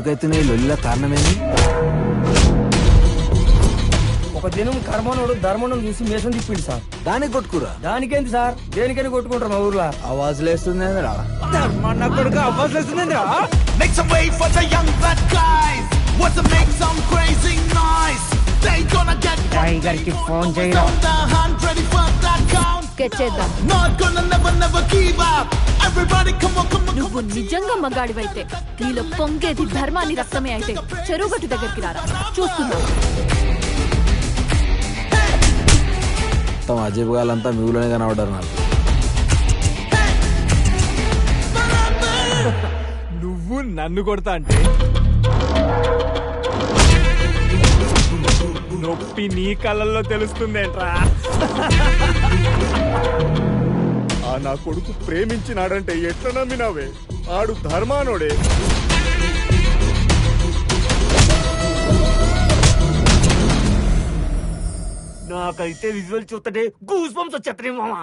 ఎందుకైతే నీ లొల్లిల కారణమేమి? ఒక దినం కర్మనోడు ధర్మను చూసి మేసం తిప్పిండు సార్. దానికి కొట్టుకురా. దానికేంది సార్, దేనికని కొట్టుకుంటారు మా ఊర్లో. ఆవాజులేస్తుంది రా. ధర్మన్న కొడుకు అవ్వాల్సింది రా. Make some way for the young black guys. Want to make some crazy noise. They gonna get టైగర్కి ఫోన్ చేయరా. on the hand, ready for that count. చేద్దాం. Not gonna never give up. Everybody come on, come on. నువ్వు నిజంగా మగాడివైతే, నీలో పొంగేది ధర్మాన్ని రక్తమే అయితే చెరువుగట్టు దగ్గరికి రారా, చూస్తున్నా. మొత్తం అజీబ్ గాలంతా మీ ఊళ్ళోనే కనబడ్డారు నాకు. నువ్వు నన్ను కొడతా అంటే నొప్పి నీ కళ్ళల్లో తెలుస్తుందేంట్రా. ఆ నా కొడుకు ప్రేమించినాడంటే ఎట్లా నమ్మినావే? ఆడు ధర్మానోడే. నాకైతే విజువల్ చూస్తుంటే గూస్ బంప్స్ వచ్చేస్తాయి మామ.